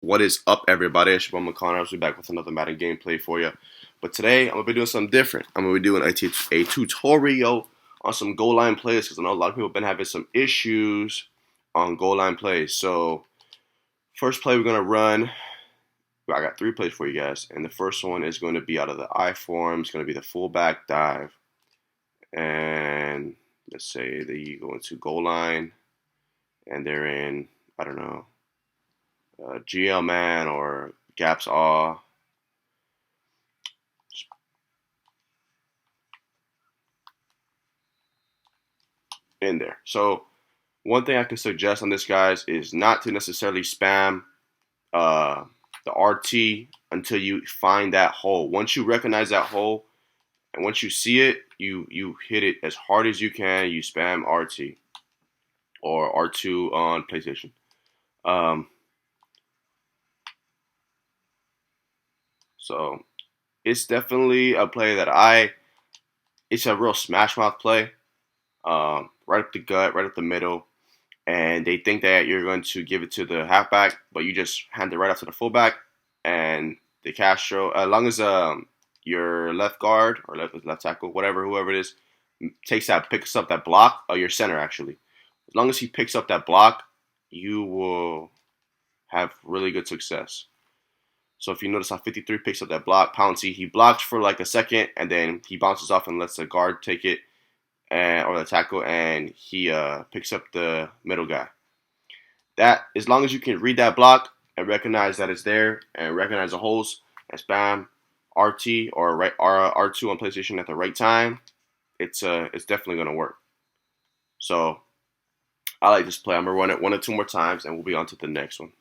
What is up, everybody? It's your boy McConnell. I'll be back with another Madden gameplay for you. But today, I'm going to be doing something different. I'm going to be doing a tutorial on some goal line plays because I know a lot of people have been having some issues on goal line plays. So, first play we're going to run, I got 3 plays for you guys. And the first one is going to be out of the I form. It's going to be the Fullback Dive. And let's say they go into goal line and they're in, I don't know, GL man or gaps all. In there. So one thing I can suggest on this, guys, is not to necessarily spam the RT until you find that hole. Once you recognize that hole and once you see it, you hit it as hard as you can. You spam RT or R2 on PlayStation. So it's definitely a play that it's a real smash mouth play. Right up the gut, right up the middle, and they think that you're going to give it to the halfback, but you just hand it right off to the fullback, and the Castro, as long as your left guard or left tackle, whoever it is, picks up that block, or your center actually, as long as he picks up that block, you will have really good success. So if you notice how 53 picks up that block, Pouncy, he blocks for like a second, and then he bounces off and lets the guard take it, or the tackle, and he picks up the middle guy. That, as long as you can read that block and recognize that it's there and recognize the holes and spam RT or R2 on PlayStation at the right time, it's definitely gonna work. So I like this play. I'm gonna run it 1 or 2 more times, and we'll be on to the next one.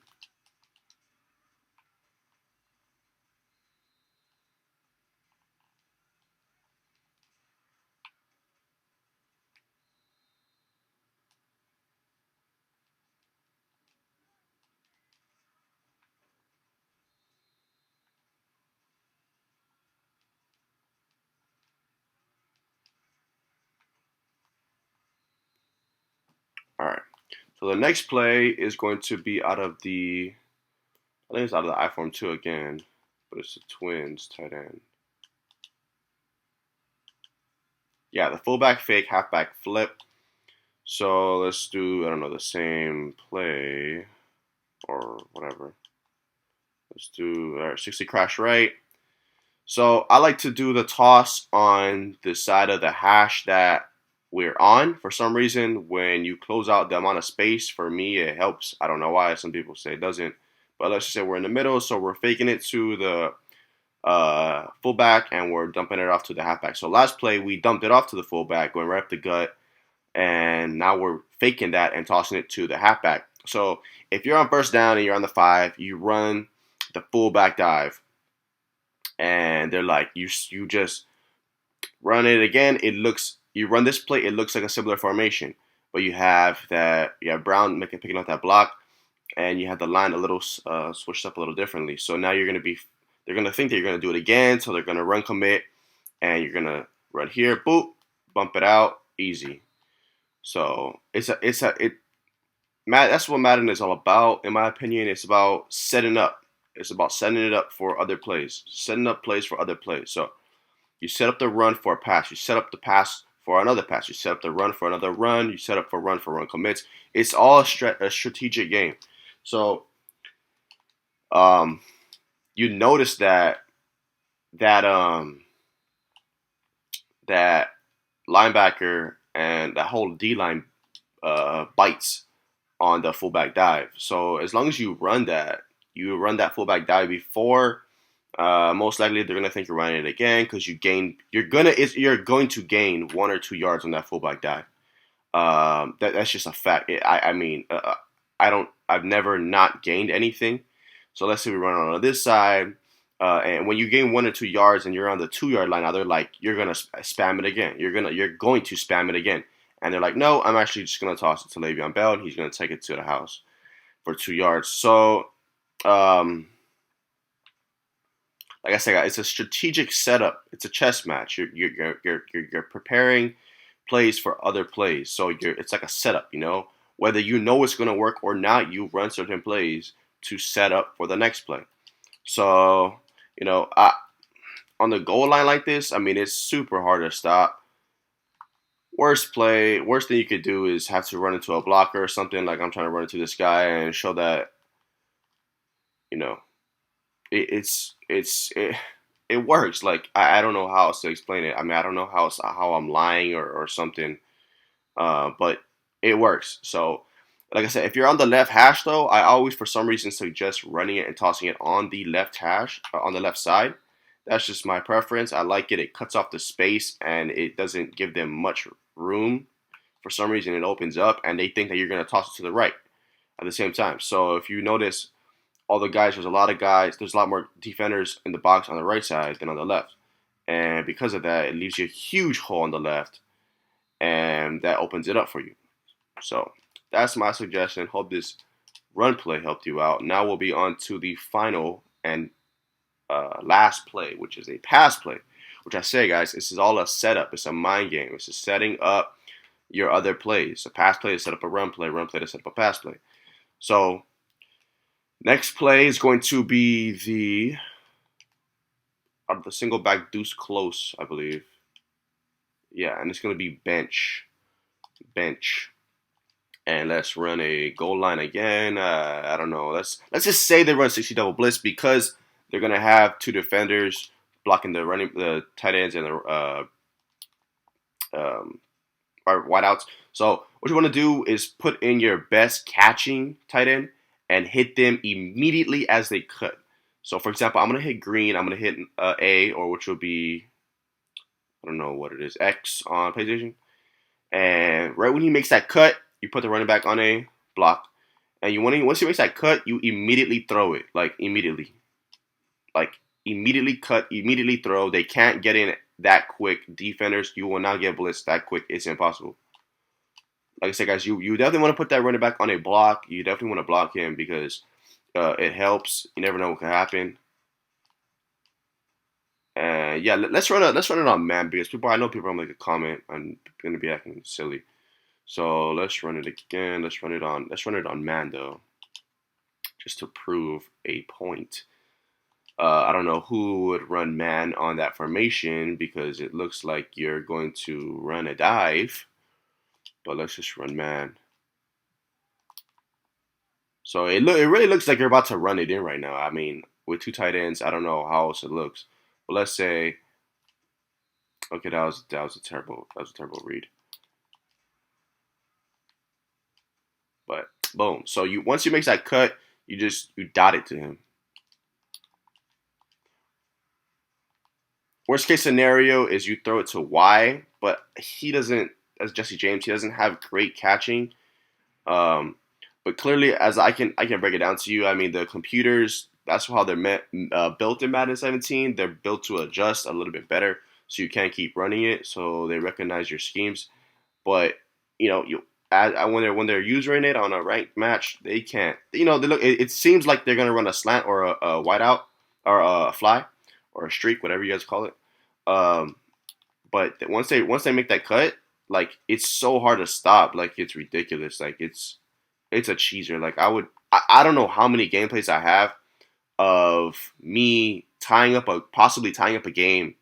All right. So the next play is going to be out of the, I think it's out of the I-form 2 again, but it's the Twins tight end. Yeah, the fullback fake, halfback flip. So let's do, I don't know, the same play or whatever. Let's do, all right, 60 crash right. So I like to do the toss on the side of the hash that we're on. For some reason, when you close out the amount of space, for me, it helps. I don't know why. Some people say it doesn't. But let's just say we're in the middle, so we're faking it to the fullback, and we're dumping it off to the halfback. So last play, we dumped it off to the fullback, going right up the gut, and now we're faking that and tossing it to the halfback. So if you're on first down and you're on the 5, you run the fullback dive, and they're like, you just run it again. You run this play, it looks like a similar formation, but you have Brown picking up that block, and you have the line a little switched up a little differently. So now they're gonna think that you're gonna do it again, so they're gonna run commit, and you're gonna run here, boop, bump it out, easy. So that's what Madden is all about, in my opinion. It's about setting up. It's about setting it up for other plays, setting up plays for other plays. So you set up the run for a pass. You set up the pass for another pass. You set up the run for another run. You set up for run commits. It's all a strategic game. So you notice that that linebacker and that whole D line bites on the fullback dive. So as long as you run that fullback dive before, most likely they're gonna think you're running it again because you're going to gain 1 or 2 yards on that fullback dive. That's just a fact. I've never not gained anything. So let's say we run on this side, and when you gain 1 or 2 yards and you're on the 2-yard line, now they're like, you're gonna spam it again. You're going to spam it again. And they're like, no, I'm actually just going to toss it to Le'Veon Bell, and he's going to take it to the house for 2 yards. So, like I said, it's a strategic setup. It's a chess match. You're preparing plays for other plays. So it's like a setup, you know. Whether you know it's going to work or not, you run certain plays to set up for the next play. So, on the goal line like this, I mean, it's super hard to stop. Worst thing you could do is have to run into a blocker or something. Like I'm trying to run into this guy and show that, you know, it works. Like I don't know how else to explain it. I mean, I don't know how I'm lying or something. But it works. So, like I said, if you're on the left hash though, I always for some reason suggest running it and tossing it on the left hash, on the left side. That's just my preference. I like it. It cuts off the space and it doesn't give them much room. For some reason, it opens up and they think that you're going to toss it to the right at the same time. So if you notice, there's a lot of guys, there's a lot more defenders in the box on the right side than on the left. And because of that, it leaves you a huge hole on the left and that opens it up for you. So that's my suggestion. Hope this run play helped you out. Now we'll be on to the final and last play, which is a pass play. Which I say, guys, this is all a setup. It's a mind game. It's just setting up your other plays. A pass play to set up a run play to set up a pass play. So next play is going to be the single back deuce close, I believe. Yeah, and it's going to be bench. And let's run a goal line again. I don't know. Let's just say they run 60 double blitz because they're gonna have two defenders blocking the tight ends and the wideouts. So what you want to do is put in your best catching tight end and hit them immediately as they cut. So for example, I'm gonna hit green. I'm gonna hit A, or which will be, I don't know what it is, X on PlayStation. And right when he makes that cut, you put the running back on a block, and once he makes that cut, you immediately throw it, like immediately cut, immediately throw. They can't get in that quick. Defenders, you will not get blitzed that quick. It's impossible. Like I said, guys, you definitely want to put that running back on a block. You definitely want to block him because it helps. You never know what can happen. And yeah, let's run it on man because I know people are gonna make a comment. I'm gonna be acting silly. So let's run it again. Let's run it on man though, just to prove a point. I don't know who would run man on that formation because it looks like you're going to run a dive, but let's just run man. So it really looks like you're about to run it in right now. I mean, with two tight ends, I don't know how else it looks, but let's say, okay, that was a terrible read. But boom. So once you make that cut, you dot it to him. Worst case scenario is you throw it to Y, but he doesn't, as Jesse James, he doesn't have great catching. But clearly, as I can break it down to you, I mean the computers, that's how they're built in Madden 17. They're built to adjust a little bit better, so you can't keep running it. So they recognize your schemes, but when they're using it on a ranked match, they can't. It seems like they're gonna run a slant or a wideout or a fly or a streak, whatever you guys call it. But once they make that cut, like it's so hard to stop. Like it's ridiculous. Like it's a cheeser. Like I don't know how many gameplays I have of me possibly tying up a game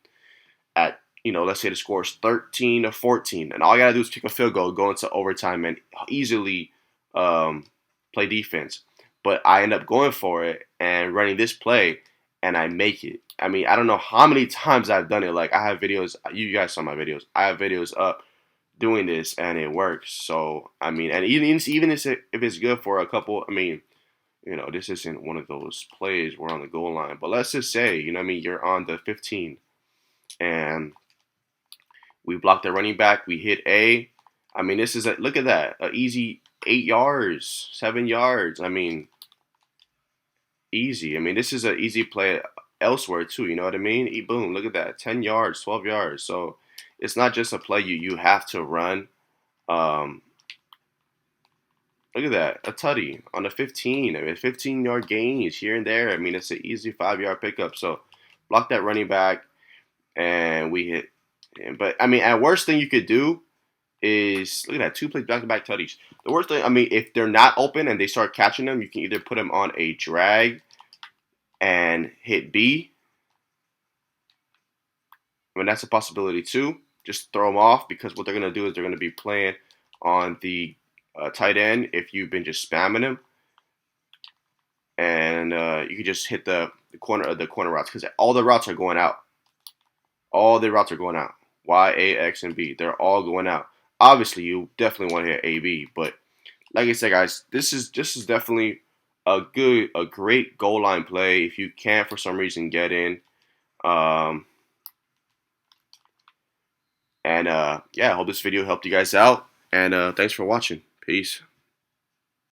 at, let's say the score is 13-14, and all I gotta do is kick a field goal, go into overtime, and easily play defense. But I end up going for it and running this play, and I make it. I mean, I don't know how many times I've done it. Like I have videos. You guys saw my videos. I have videos up doing this, and it works. So I mean, and even if it's good for a couple, I mean, this isn't one of those plays we're on the goal line. But let's just say, you're on the 15, and we block the running back. We hit A. I mean, look at that, an easy 8 yards, 7 yards. I mean, easy. I mean, this is an easy play elsewhere too. You know what I mean? Boom, look at that, 10 yards, 12 yards. So it's not just a play you have to run. Look at that, a tutty on a 15. I mean, 15-yard gains here and there. I mean, it's an easy 5-yard pickup. So block that running back, and we hit. But I mean, at worst thing you could do is, look at that, 2 plays back-to-back tutties. The worst thing, I mean, if they're not open and they start catching them, you can either put them on a drag and hit B. I mean, that's a possibility too. Just throw them off, because what they're going to do is they're going to be playing on the tight end if you've been just spamming them. And you can just hit the corner routes, because all the routes are going out. All the routes are going out. Y, A, X, and B. They're all going out. Obviously, you definitely want to hit A, B, but like I said, guys, this is definitely a great goal line play if you can't for some reason get in. And yeah, I hope this video helped you guys out. And thanks for watching. Peace.